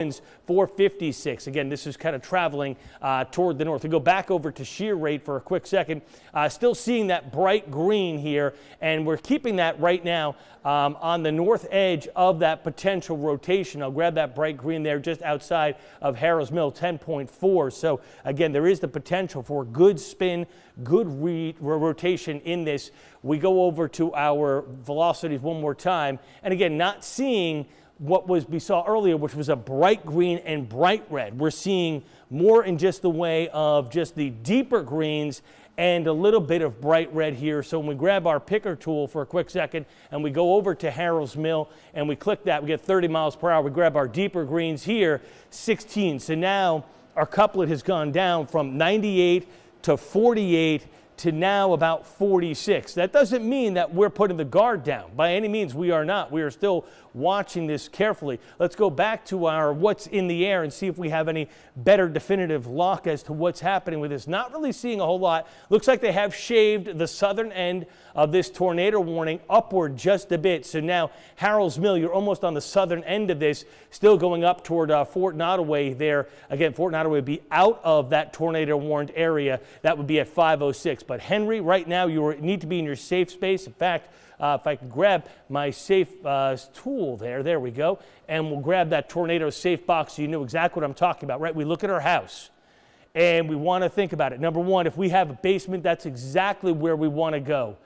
456. Again, this is kind of traveling toward the north. We go back over to shear rate for a quick second. Still seeing that bright green here, and we're keeping that right now on the north edge of that potential rotation. I'll grab that bright green there just outside of Harrah's Mill, 10.4. So again, there is the potential for good spin, good rotation in this. We go over to our velocities one more time, and again, not seeing what we saw earlier, which was a bright green and bright red. We're seeing more in just the way of just the deeper greens and a little bit of bright red here. So when we grab our picker tool for a quick second and we go over to Harrah's Mill and we click that, we get 30 miles per hour. We grab our deeper greens here, 16. So now our couplet has gone down from 98 to 48 to now about 46. That doesn't mean that we're putting the guard down. By any means, we are not. We are still watching this carefully. Let's go back to our what's in the air and see if we have any better definitive lock as to what's happening with this. Not really seeing a whole lot. Looks like they have shaved the southern end of this tornado warning upward just a bit. So now Harrah's Mill, you're almost on the southern end of this, still going up toward Fort Nottoway there. Again, Fort Nottoway would be out of that tornado warned area. That would be at 506. But Henry, right now you need to be in your safe space. In fact, if I could grab my safe tool there we go, and we'll grab that tornado safe box so you know exactly what I'm talking about, right? We look at our house and we want to think about it. Number one, if we have a basement, that's exactly where we want to go.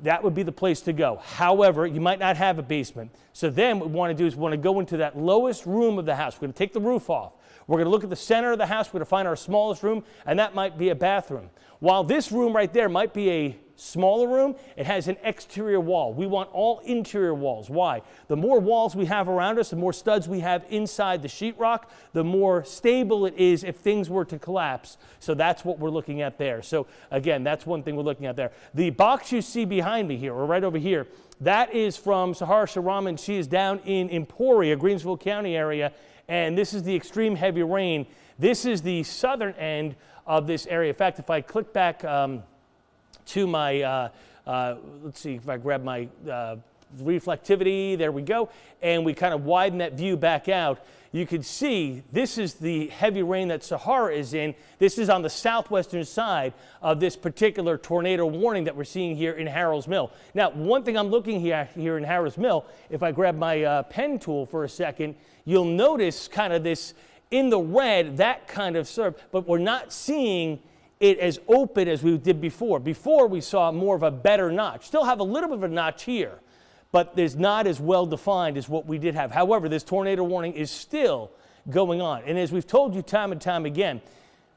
That would be the place to go. However, you might not have a basement. So then what we want to do is we want to go into that lowest room of the house. We're going to take the roof off. We're going to look at the center of the house. We're going to find our smallest room, and that might be a bathroom. While this room right there might be a smaller room, it has an exterior wall. We want all interior walls. Why? The more walls we have around us, the more studs we have inside the sheetrock, the more stable it is if things were to collapse. So that's what we're looking at there. So again, that's one thing we're looking at there. The box you see behind me here, or right over here, that is from Sahara Sharaman. She is down in Emporia, Greensville County area, and this is the extreme heavy rain. This is the southern end of this area. In fact, if I click back to my, let's see if I grab my reflectivity, there we go, and we kind of widen that view back out, you can see this is the heavy rain that Sahara is in. This is on the southwestern side of this particular tornado warning that we're seeing here in Harrah's Mill. Now, one thing I'm looking here in Harrah's Mill, if I grab my pen tool for a second, you'll notice kind of this in the red, that kind of serve, but we're not seeing it as open as we did before. Before we saw more of a better notch. Still have a little bit of a notch here, but there's not as well defined as what we did have. However, this tornado warning is still going on. And as we've told you time and time again,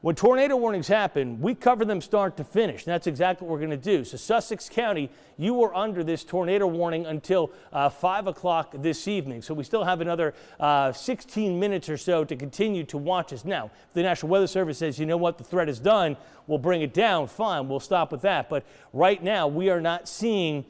when tornado warnings happen, we cover them start to finish. And that's exactly what we're going to do. So Sussex County, you are under this tornado warning until 5 o'clock this evening. So we still have another 16 minutes or so to continue to watch us. Now, if the National Weather Service says, you know what, the threat is done, we'll bring it down, fine, we'll stop with that. But right now, we are not seeing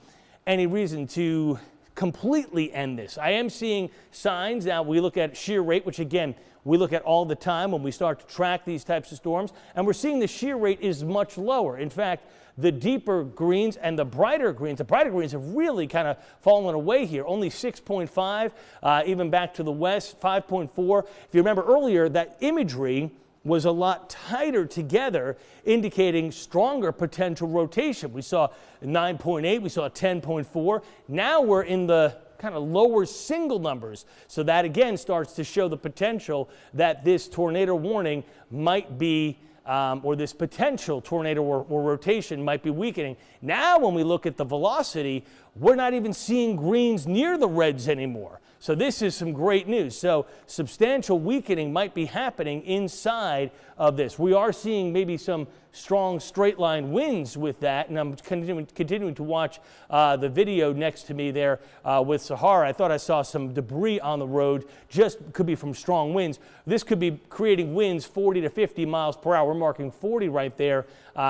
any reason to completely end this. I am seeing signs. Now, we look at shear rate, which again, we look at all the time when we start to track these types of storms, and we're seeing the shear rate is much lower. In fact, the deeper greens and the brighter greens have really kind of fallen away here. Only 6.5, even back to the west, 5.4. If you remember earlier, that imagery was a lot tighter together, indicating stronger potential rotation. We saw 9.8, we saw 10.4. Now we're in the kind of lower single numbers. So that again starts to show the potential that this tornado warning might be, or this potential tornado or rotation might be weakening. Now when we look at the velocity, we're not even seeing greens near the reds anymore. So this is some great news. So substantial weakening might be happening inside of this. We are seeing maybe some strong straight line winds with that, and I'm continuing to watch the video next to me there with Sahara. I thought I saw some debris on the road, just could be from strong winds. This could be creating winds 40 to 50 miles per hour. We're marking 40 right there,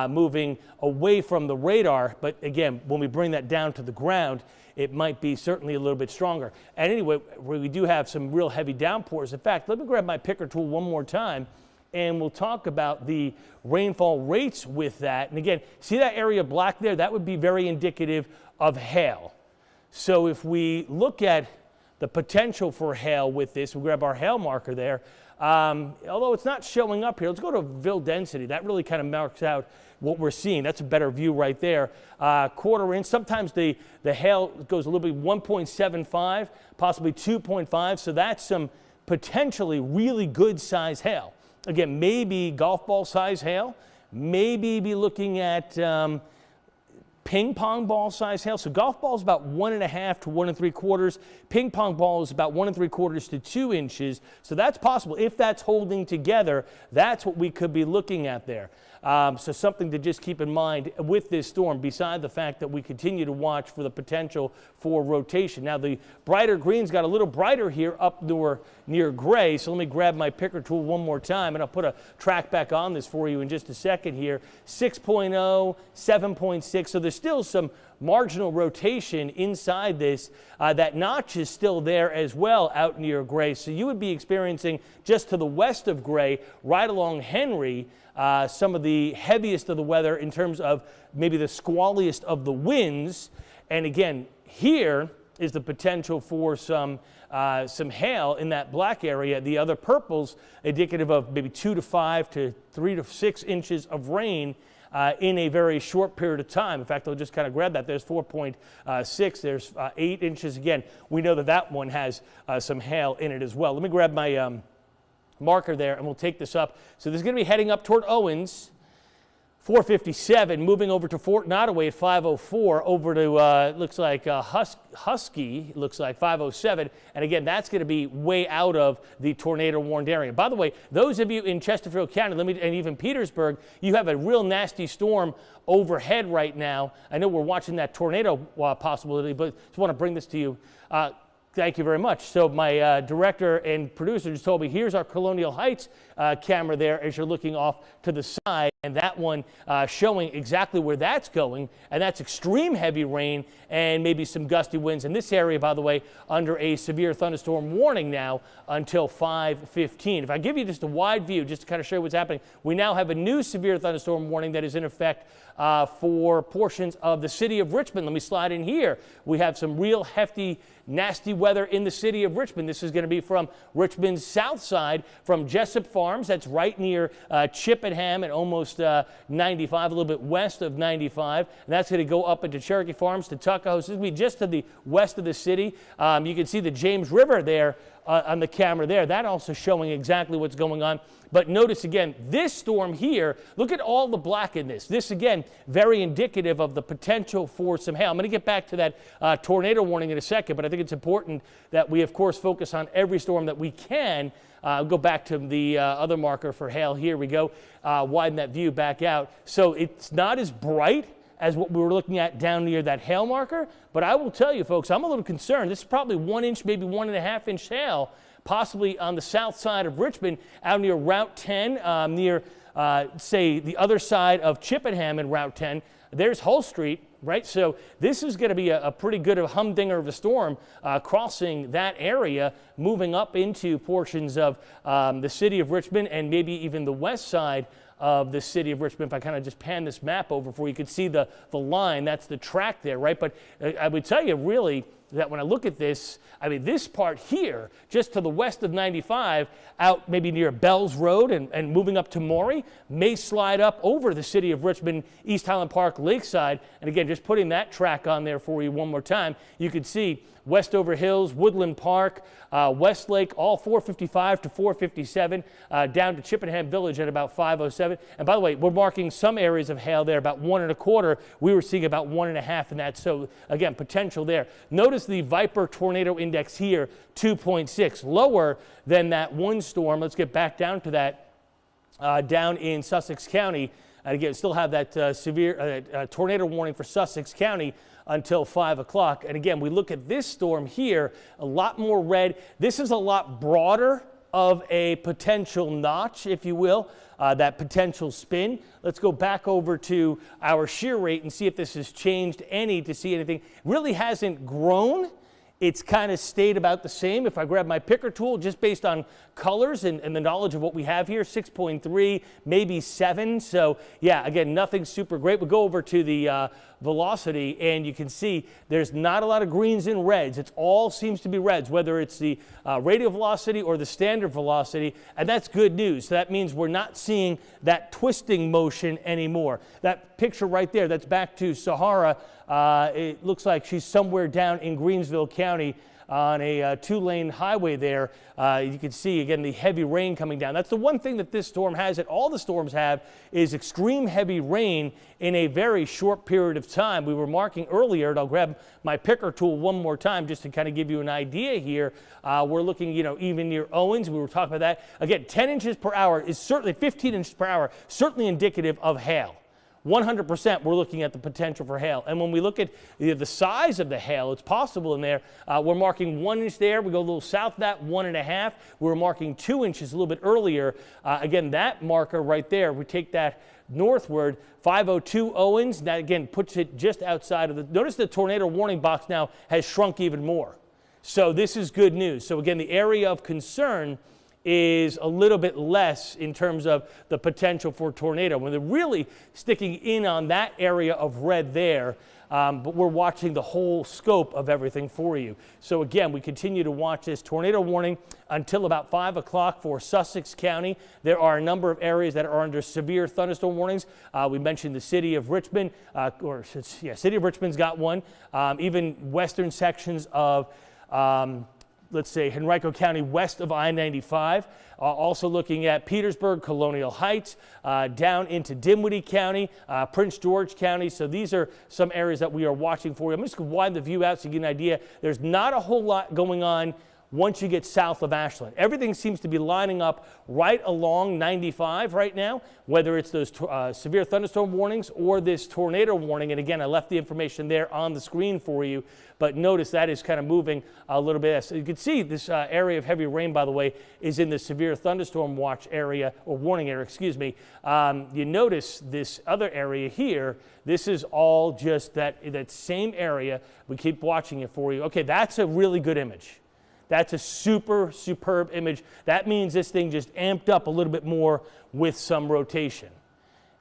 moving away from the radar. But again, when we bring that down to the ground, it might be certainly a little bit stronger. And anyway, we do have some real heavy downpours. In fact, let me grab my picker tool one more time, and we'll talk about the rainfall rates with that. And again, see that area black there? That would be very indicative of hail. So if we look at the potential for hail with this. We'll grab our hail marker there. Although it's not showing up here, let's go to Ville density. That really kind of marks out what we're seeing. That's a better view right there. Quarter inch. Sometimes the hail goes a little bit 1.75, possibly 2.5. So that's some potentially really good size hail. Again, maybe golf ball size hail. Maybe be looking at ping pong ball size hail. So golf ball is about 1.5 to 1 3/4. Ping pong ball is about 1 3/4 to 2 inches. So that's possible. If that's holding together, that's what we could be looking at there. So something to just keep in mind with this storm, beside the fact that we continue to watch for the potential for rotation. Now the brighter greens got a little brighter here up near gray. So let me grab my picker tool one more time, and I'll put a track back on this for you in just a second here. 6.0, 7.6. So there's still some marginal rotation inside this. That notch is still there as well out near gray. So you would be experiencing just to the west of gray, right along Henry, some of the heaviest of the weather in terms of maybe the squalliest of the winds. And again, here is the potential for some hail in that black area. The other purples indicative of maybe 2 to 5 to 3 to 6 inches of rain in a very short period of time. In fact, I'll just kind of grab that. There's 4.6. There's 8 inches. Again, we know that that one has some hail in it as well. Let me grab my marker there, and we'll take this up. So this is going to be heading up toward Owens, 457, moving over to Fort Nottoway at 504, over to, looks like Husky, looks like 507. And again, that's going to be way out of the tornado-warned area. By the way, those of you in Chesterfield County, and even Petersburg, you have a real nasty storm overhead right now. I know we're watching that tornado possibility, but just want to bring this to you. Thank you very much. So my director and producer just told me, here's our Colonial Heights camera there as you're looking off to the side, and that one showing exactly where that's going, and that's extreme heavy rain and maybe some gusty winds in this area, by the way, under a severe thunderstorm warning now until 5:15. If I give you just a wide view, just to kind of show you what's happening, we now have a new severe thunderstorm warning that is in effect for portions of the city of Richmond. Let me slide in here. We have some real hefty, nasty weather in the city of Richmond. This is going to be from Richmond's south side, from Jessup Farms. That's right near Chippenham and almost 95, a little bit west of 95. And that's going to go up into Cherokee Farms to Tuckahoe. So this will be just to the west of the city. You can see the James River there on the camera there. That also showing exactly what's going on. But notice again, this storm here, look at all the black in this. This again, very indicative of the potential for some hail. I'm going to get back to that tornado warning in a second, but I think it's important that we, of course, focus on every storm that we can. Go back to the other marker for hail. Here we go. Widen that view back out. So it's not as bright as what we were looking at down near that hail marker. But I will tell you, folks, I'm a little concerned. This is probably 1 inch, maybe 1.5 inch hail, possibly on the south side of Richmond, out near Route 10, near, say, the other side of Chippenham and Route 10. There's Hull Street, right? So this is going to be a pretty good humdinger of a storm crossing that area, moving up into portions of the city of Richmond and maybe even the west side of the city of Richmond. If I kind of just pan this map over for you, you can see the line. That's the track there, right? But I would tell you, really, that when I look at this, I mean, this part here, just to the west of 95, out maybe near Bells Road and moving up to Maury, may slide up over the city of Richmond, East Highland Park, Lakeside. And again, just putting that track on there for you one more time, you can see Westover Hills, Woodland Park, Westlake, all 455 to 457, down to Chippenham Village at about 507. And by the way, we're marking some areas of hail there, about 1.25. We were seeing about 1.5 in that. So again, potential there. Notice the Viper tornado index here, 2.6, lower than that one storm. Let's get back down to that down in Sussex County. And again, still have that severe tornado warning for Sussex County until 5 o'clock. And again, we look at this storm here, a lot more red. This is a lot broader of a potential notch, if you will, that potential spin. Let's go back over to our shear rate and see if this has changed any to see anything. Really hasn't grown it's kind of stayed about the same. If I grab my picker tool, just based on colors and the knowledge of what we have here, 6.3, maybe 7. So yeah, again, nothing super great. We'll go over to the velocity, and you can see there's not a lot of greens and reds. It all seems to be reds, whether it's the radial velocity or the standard velocity, and that's good news. So that means we're not seeing that twisting motion anymore. That picture right there, that's back to Sahara. It looks like she's somewhere down in Greensville County on a two-lane highway there. You can see, again, the heavy rain coming down. That's the one thing that this storm has, that all the storms have, is extreme heavy rain in a very short period of time. We were marking earlier, and I'll grab my picker tool one more time just to kind of give you an idea here. We're looking, even near Owens. We were talking about that. Again, 10 inches per hour is certainly, 15 inches per hour, certainly indicative of hail. 100% we're looking at the potential for hail. And when we look at the size of the hail, it's possible in there. We're marking 1 inch there. We go a little south of that, 1.5. We're marking 2 inches a little bit earlier. Again, that marker right there, we take that northward, 502 Owens. That, again, puts it just outside of the... Notice the tornado warning box now has shrunk even more. So this is good news. So, again, the area of concern is a little bit less in terms of the potential for tornado. When they're really sticking in on that area of red there, but we're watching the whole scope of everything for you. So again, we continue to watch this tornado warning until about 5 o'clock for Sussex County. There are a number of areas that are under severe thunderstorm warnings. We mentioned the city of Richmond, city of Richmond's got one. Even western sections of let's say Henrico County west of I-95. Also looking at Petersburg, Colonial Heights, down into Dinwiddie County, Prince George County. So these are some areas that we are watching for you. I'm just going to widen the view out so you get an idea. There's not a whole lot going on once you get south of Ashland. Everything seems to be lining up right along 95 right now, whether it's those severe thunderstorm warnings or this tornado warning. And again, I left the information there on the screen for you, but notice that is kind of moving a little bit. So you can see this area of heavy rain, by the way, is in the severe thunderstorm watch area, or warning area, excuse me. You notice this other area here, this is all just that same area. We keep watching it for you. Okay, that's a really good image. That's a superb image. That means this thing just amped up a little bit more with some rotation.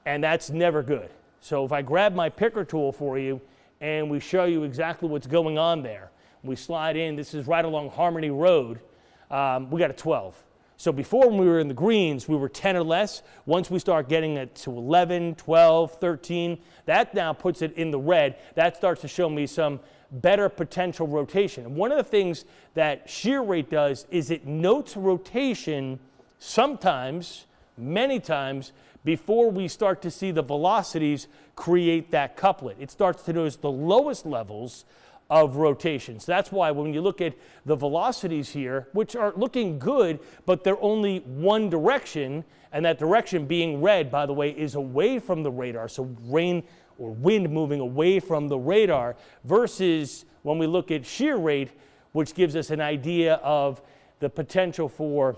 And that's never good. So if I grab my picker tool for you and we show you exactly what's going on there, we slide in, this is right along Harmony Road, we got a 12. So before, when we were in the greens, we were 10 or less. Once we start getting it to 11, 12, 13, that now puts it in the red. That starts to show me some better potential rotation. And one of the things that shear rate does is it notes rotation sometimes, many times, before we start to see the velocities create that couplet. It starts to notice the lowest levels of rotation. So that's why when you look at the velocities here, which are looking good, but they're only one direction, and that direction being red, by the way, is away from the radar. So rain or wind moving away from the radar, versus when we look at shear rate, which gives us an idea of the potential for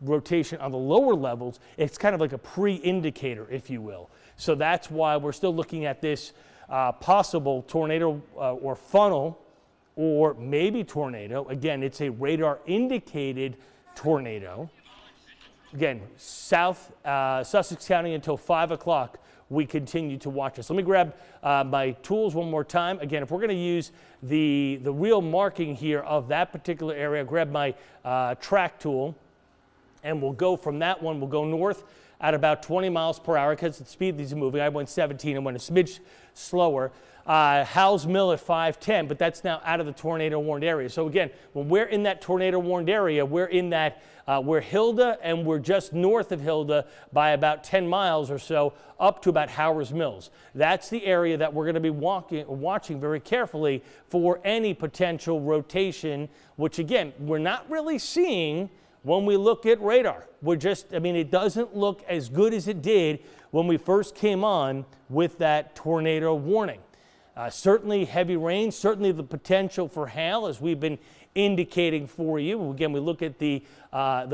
rotation on the lower levels. It's kind of like a pre-indicator, if you will. So that's why we're still looking at this possible tornado or funnel, or maybe tornado. Again, it's a radar indicated tornado. Again, south Sussex County until 5 o'clock. We continue to watch this. Let me grab my tools one more time. Again, if we're going to use the real marking here of that particular area, grab my track tool, and we'll go from that one. We'll go north at about 20 miles per hour because the speed these are moving. I went 17 and went a smidge slower. Howell's Mill at 510, but that's now out of the tornado warned area. So again, when we're in that tornado warned area, we're in that, we're Hilda, and we're just north of Hilda by about 10 miles or so up to about Howard's Mills. That's the area that we're going to be watching very carefully for any potential rotation, which again, we're not really seeing when we look at radar. We're just, I mean, it doesn't look as good as it did when we first came on with that tornado warning. Certainly heavy rain, certainly the potential for hail, as we've been indicating for you. Again, we look at the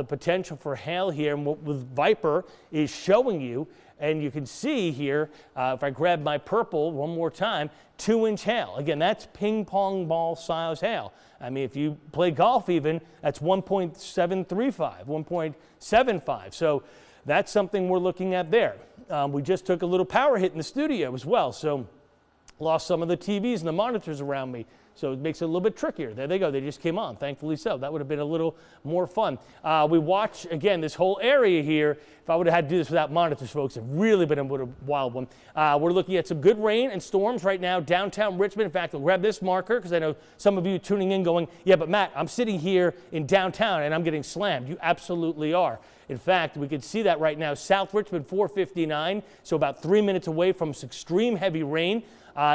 potential for hail here, and what Viper is showing you, and you can see here, if I grab my purple one more time, 2-inch hail. Again, that's ping pong ball size hail. I mean, if you play golf even, that's 1.735, 1.75. So that's something we're looking at there. We just took a little power hit in the studio as well, so lost some of the TVs and the monitors around me. So it makes it a little bit trickier. There they go. They just came on, thankfully so. That would have been a little more fun. We watch, again, this whole area here. If I would have had to do this without monitors, folks, it really been a wild one. We're looking at some good rain and storms right now downtown Richmond. In fact, I'll grab this marker because I know some of you tuning in going, yeah, but Matt, I'm sitting here in downtown and I'm getting slammed. You absolutely are. In fact, we can see that right now. South Richmond 459, so about 3 minutes away from some extreme heavy rain.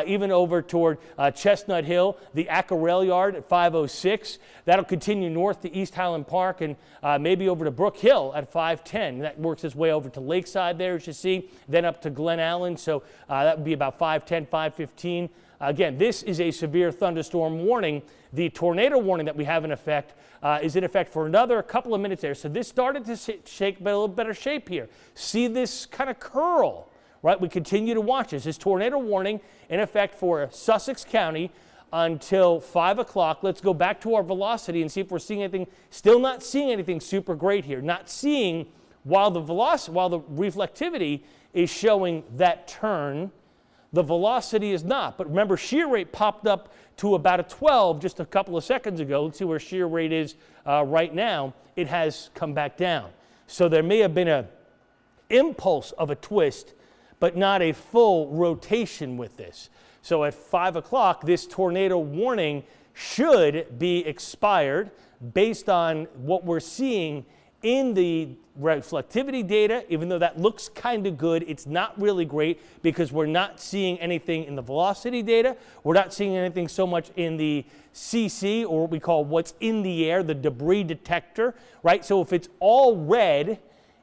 Even over toward Chestnut Hill, the Acker Rail Yard at 506. That'll continue north to East Highland Park and maybe over to Brook Hill at 510. That works its way over to Lakeside there, as you see, then up to Glen Allen. So that would be about 510, 515. Again, this is a severe thunderstorm warning. The tornado warning that we have in effect is in effect for another couple of minutes there. So this started to shake a little better shape here. See this kind of curl. Right, we continue to watch this. This tornado warning in effect for Sussex County until 5 o'clock. Let's go back to our velocity and see if we're seeing anything. Still not seeing anything super great here. Not seeing, while the reflectivity is showing that turn, the velocity is not. But remember, shear rate popped up to about a 12 just a couple of seconds ago. Let's see where shear rate is right now. It has come back down. So there may have been an impulse of a twist, but not a full rotation with this. So at 5 o'clock, this tornado warning should be expired based on what we're seeing in the reflectivity data. Even though that looks kind of good, it's not really great because we're not seeing anything in the velocity data. We're not seeing anything so much in the CC, or what we call what's in the air, the debris detector, right? So if it's all red,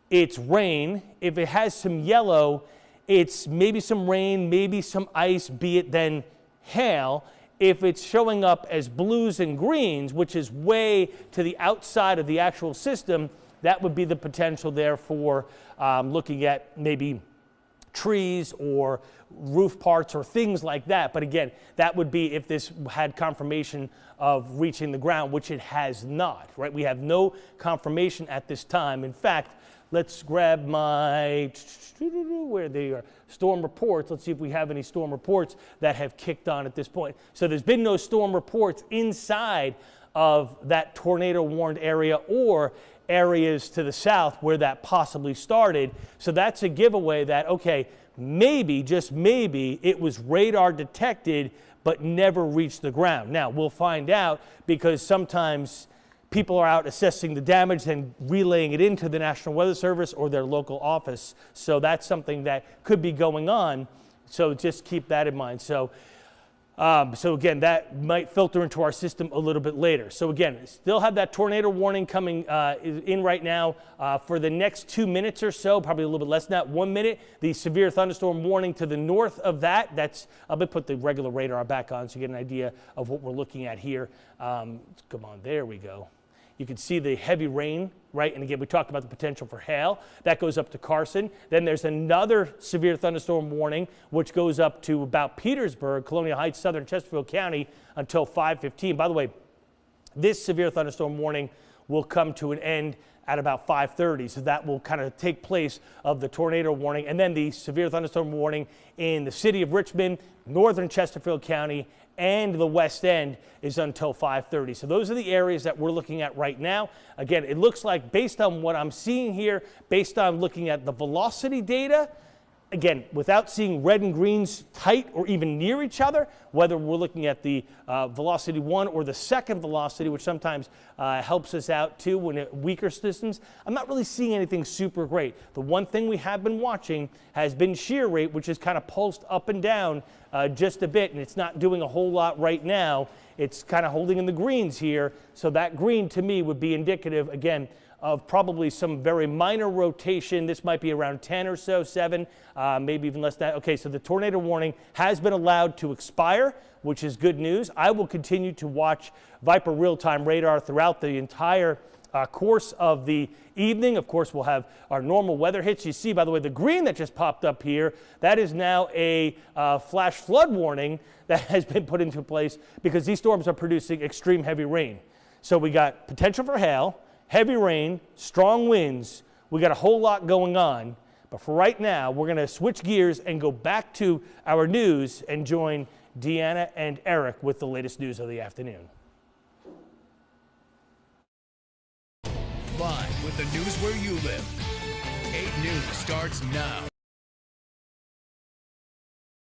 it's rain. If it has some yellow, it's maybe some rain, maybe some ice, be it then hail. If it's showing up as blues and greens, which is way to the outside of the actual system, that would be the potential there for looking at maybe trees or roof parts or things like that. But again, that would be if this had confirmation of reaching the ground, which it has not, right? We have no confirmation at this time. In fact, let's grab my, where they are, storm reports. Let's see if we have any storm reports that have kicked on at this point. So there's been no storm reports inside of that tornado warned area or areas to the south where that possibly started. So that's a giveaway that, okay, maybe, just maybe, it was radar detected but never reached the ground. Now, we'll find out because sometimes people are out assessing the damage and relaying it into the National Weather Service or their local office. So that's something that could be going on. So just keep that in mind. So again, that might filter into our system a little bit later. So again, still have that tornado warning coming in right now for the next 2 minutes or so, probably a little bit less than that, 1 minute. The severe thunderstorm warning to the north of that. That's, I'm going to put the regular radar back on so you get an idea of what we're looking at here. Come on, there we go. You can see the heavy rain, right? And again, we talked about the potential for hail. That goes up to Carson. Then there's another severe thunderstorm warning, which goes up to about Petersburg, Colonial Heights, southern Chesterfield County until 5:15. By the way, this severe thunderstorm warning will come to an end at about 5:30. So that will kind of take place of the tornado warning. And then the severe thunderstorm warning in the city of Richmond, northern Chesterfield County, and the West End is until 5:30. So those are the areas that we're looking at right now. Again, it looks like based on what I'm seeing here, based on looking at the velocity data, again, without seeing red and greens tight or even near each other, whether we're looking at the velocity 1 or the second velocity, which sometimes helps us out too when it weaker systems, I'm not really seeing anything super great. The one thing we have been watching has been shear rate, which is kind of pulsed up and down just a bit, and it's not doing a whole lot right now. It's kind of holding in the greens here, so that green to me would be indicative, again, of probably some very minor rotation. This might be around 10 or so, 7, maybe even less than that. Okay, so the tornado warning has been allowed to expire, which is good news. I will continue to watch Viper real-time radar throughout the entire course of the evening. Of course, we'll have our normal weather hits. You see, by the way, the green that just popped up here, that is now a flash flood warning that has been put into place because these storms are producing extreme heavy rain. So we got potential for hail, heavy rain, strong winds. We got a whole lot going on. But for right now, we're going to switch gears and go back to our news and join Deanna and Eric with the latest news of the afternoon. Live with the news where you live. 8 News starts now.